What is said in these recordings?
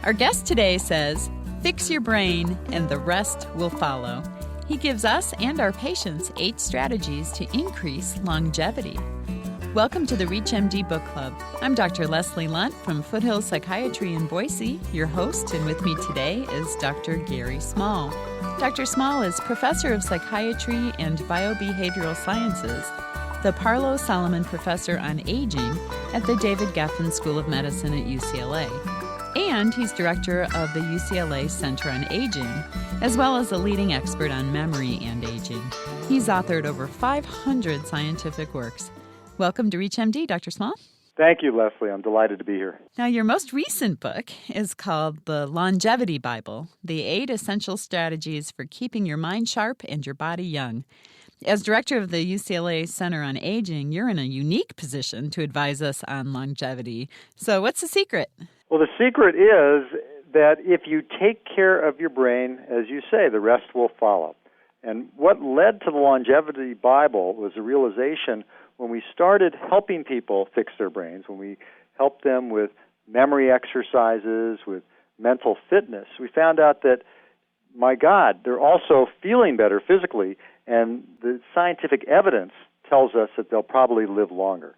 Our guest today says, fix your brain and the rest will follow. He gives us and our patients 8 strategies to increase longevity. Welcome to the ReachMD Book Club. I'm Dr. Leslie Lundt from Foothill Psychiatry in Boise, your host, and with me today is Dr. Gary Small. Dr. Small is Professor of Psychiatry and Biobehavioral Sciences, the Parlow-Solomon Professor on Aging at the David Geffen School of Medicine at UCLA. And he's director of the UCLA Center on Aging, as well as a leading expert on memory and aging. He's authored over 500 scientific works. Welcome to ReachMD, Dr. Small. Thank you, Leslie. I'm delighted to be here. Now, your most recent book is called The Longevity Bible, the 8 Essential Strategies for Keeping Your Mind Sharp and Your Body Young. As director of the UCLA Center on Aging, you're in a unique position to advise us on longevity. So what's the secret? Well, the secret is that if you take care of your brain, as you say, the rest will follow. And what led to the Longevity Bible was a realization when we started helping people fix their brains, when we helped them with memory exercises, with mental fitness, we found out that, my God, they're also feeling better physically, and the scientific evidence tells us that they'll probably live longer.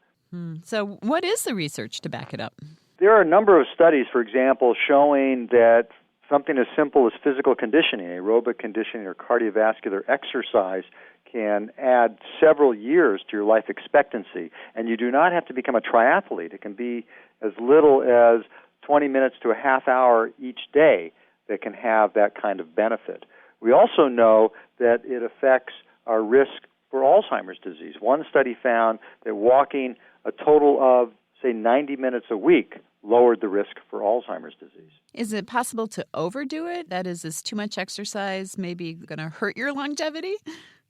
So what is the research to back it up? There are a number of studies, for example, showing that something as simple as physical conditioning, aerobic conditioning or cardiovascular exercise, can add several years to your life expectancy. And you do not have to become a triathlete. It can be as little as 20 minutes to a half hour each day that can have that kind of benefit. We also know that it affects our risk for Alzheimer's disease. One study found that walking a total of, say, 90 minutes a week lowered the risk for Alzheimer's disease. Is it possible to overdo it? That is too much exercise maybe going to hurt your longevity?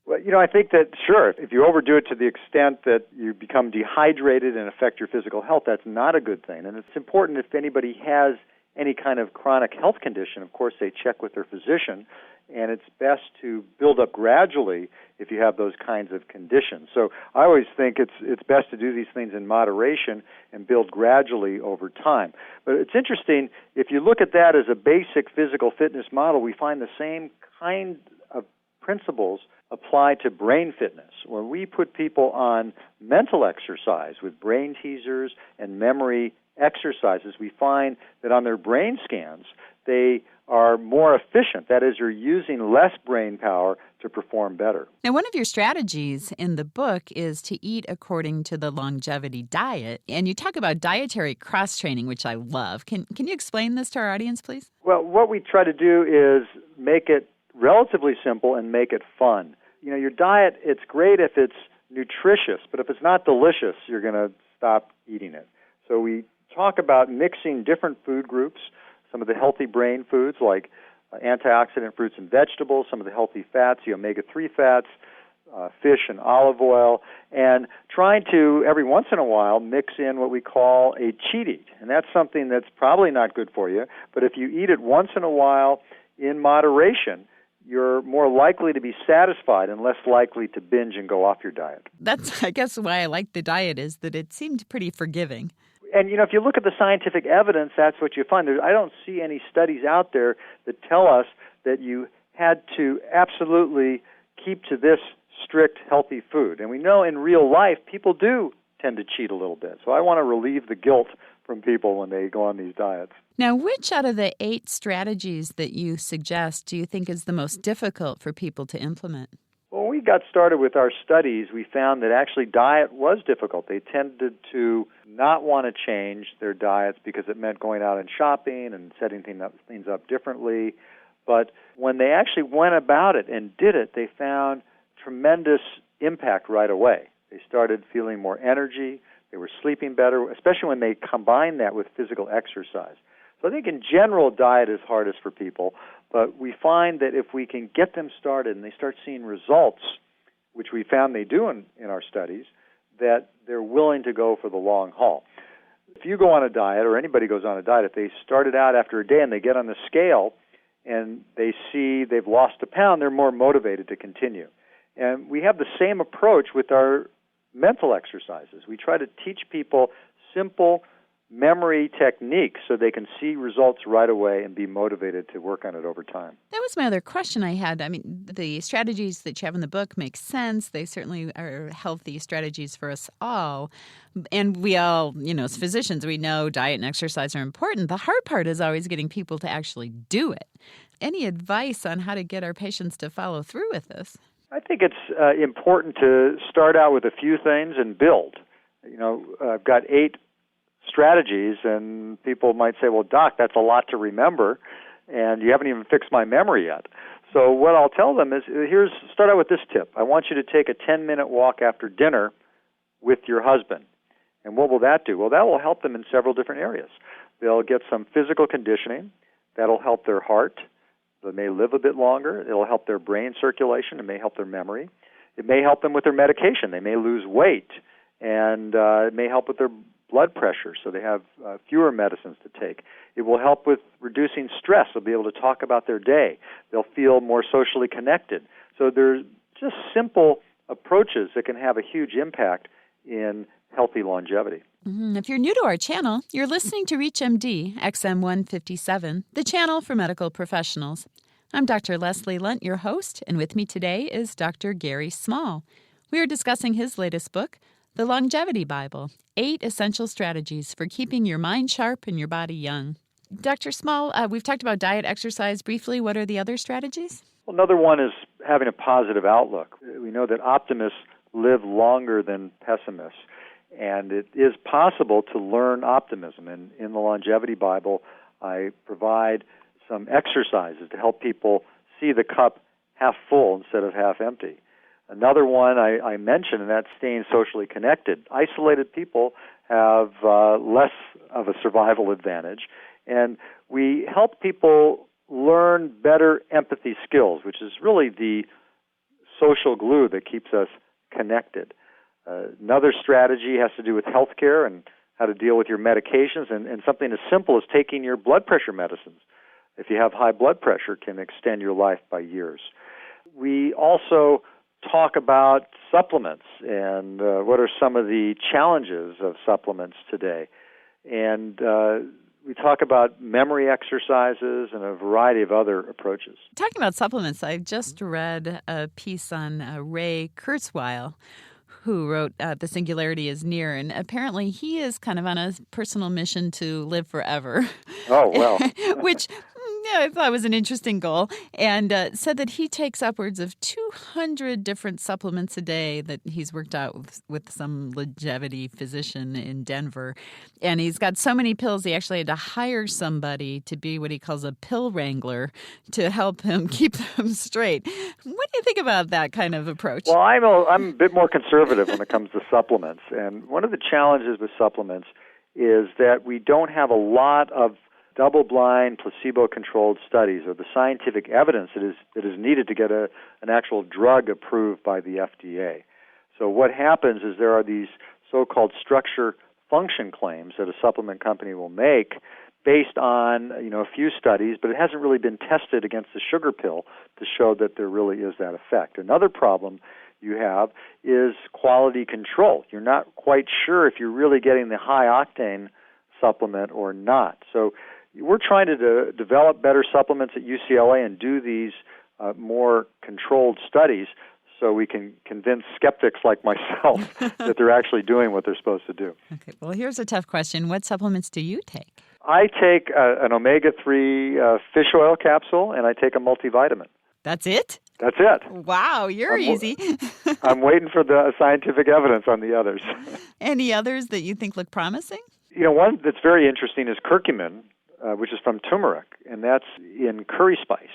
Well, I think that, sure, if you overdo it to the extent that you become dehydrated and affect your physical health, that's not a good thing. And it's important if anybody has any kind of chronic health condition, of course, they check with their physician, and it's best to build up gradually if you have those kinds of conditions. So I always think it's best to do these things in moderation and build gradually over time. But it's interesting, if you look at that as a basic physical fitness model, we find the same kind of principles apply to brain fitness. When we put people on mental exercise with brain teasers and memory exercises, we find that on their brain scans, they are more efficient. That is, you're using less brain power to perform better. Now, one of your strategies in the book is to eat according to the longevity diet. And you talk about dietary cross-training, which I love. Can you explain this to our audience, please? Well, what we try to do is make it relatively simple and make it fun. Your diet, it's great if it's nutritious, but if it's not delicious, you're going to stop eating it. So we talk about mixing different food groups, some of the healthy brain foods like antioxidant fruits and vegetables, some of the healthy fats, the omega-3 fats, fish and olive oil, and trying to, every once in a while, mix in what we call a cheat eat. And that's something that's probably not good for you, but if you eat it once in a while in moderation, you're more likely to be satisfied and less likely to binge and go off your diet. That's, I guess, why I like the diet is that it seemed pretty forgiving. And, if you look at the scientific evidence, that's what you find. I don't see any studies out there that tell us that you had to absolutely keep to this strict healthy food. And we know in real life people do tend to cheat a little bit. So I want to relieve the guilt from people when they go on these diets. Now, which out of the 8 strategies that you suggest do you think is the most difficult for people to implement? When we got started with our studies, we found that actually diet was difficult. They tended to not want to change their diets because it meant going out and shopping and setting things up differently. But when they actually went about it and did it, they found tremendous impact right away. They started feeling more energy. They were sleeping better, especially when they combined that with physical exercise. So I think in general, diet is hardest for people, but we find that if we can get them started and they start seeing results, which we found they do in our studies, that they're willing to go for the long haul. If you go on a diet, or anybody goes on a diet, if they started out after a day and they get on the scale and they see they've lost a pound, they're more motivated to continue. And we have the same approach with our mental exercises. We try to teach people simple memory techniques so they can see results right away and be motivated to work on it over time. That was my other question I had. I mean, the strategies that you have in the book make sense. They certainly are healthy strategies for us all. And we all, as physicians, we know diet and exercise are important. The hard part is always getting people to actually do it. Any advice on how to get our patients to follow through with this? I think it's important to start out with a few things and build. I've got 8 strategies, and people might say, well, Doc, that's a lot to remember, and you haven't even fixed my memory yet. So what I'll tell them is, start out with this tip. I want you to take a 10-minute walk after dinner with your husband. And what will that do? Well, that will help them in several different areas. They'll get some physical conditioning. That'll help their heart. They may live a bit longer. It'll help their brain circulation. It may help their memory. It may help them with their medication. They may lose weight, and it may help with their blood pressure, so they have fewer medicines to take. It will help with reducing stress. They'll be able to talk about their day. They'll feel more socially connected. So there's just simple approaches that can have a huge impact in healthy longevity. Mm-hmm. If you're new to our channel, you're listening to ReachMD XM157, the channel for medical professionals. I'm Dr. Leslie Lundt, your host, and with me today is Dr. Gary Small. We are discussing his latest book, The Longevity Bible, 8 Essential Strategies for Keeping Your Mind Sharp and Your Body Young. Dr. Small, we've talked about diet, exercise briefly. What are the other strategies? Well, another one is having a positive outlook. We know that optimists live longer than pessimists, and it is possible to learn optimism. And in the Longevity Bible, I provide some exercises to help people see the cup half full instead of half empty. Another one I mentioned, and that's staying socially connected. Isolated people have less of a survival advantage, and we help people learn better empathy skills, which is really the social glue that keeps us connected. Another strategy has to do with healthcare and how to deal with your medications, and something as simple as taking your blood pressure medicines. If you have high blood pressure, can extend your life by years. We also talk about supplements and what are some of the challenges of supplements today. And we talk about memory exercises and a variety of other approaches. Talking about supplements, I just read a piece on Ray Kurzweil, who wrote The Singularity is Near, and apparently he is kind of on a personal mission to live forever. Oh, well. Which I thought was an interesting goal, and said that he takes upwards of 200 different supplements a day that he's worked out with some longevity physician in Denver. And he's got so many pills, he actually had to hire somebody to be what he calls a pill wrangler to help him keep them straight. What do you think about that kind of approach? Well, I'm a bit more conservative when it comes to supplements. And one of the challenges with supplements is that we don't have a lot of double-blind, placebo-controlled studies or the scientific evidence that is needed to get an actual drug approved by the FDA. So what happens is there are these so-called structure-function claims that a supplement company will make based on a few studies, but it hasn't really been tested against the sugar pill to show that there really is that effect. Another problem you have is quality control. You're not quite sure if you're really getting the high-octane supplement or not. So we're trying to develop better supplements at UCLA and do these more controlled studies so we can convince skeptics like myself that they're actually doing what they're supposed to do. Okay, well, here's a tough question. What supplements do you take? I take an omega-3 fish oil capsule, and I take a multivitamin. That's it? That's it. Wow, you're easy. I'm waiting for the scientific evidence on the others. Any others that you think look promising? One that's very interesting is curcumin, which is from turmeric, and that's in curry spice.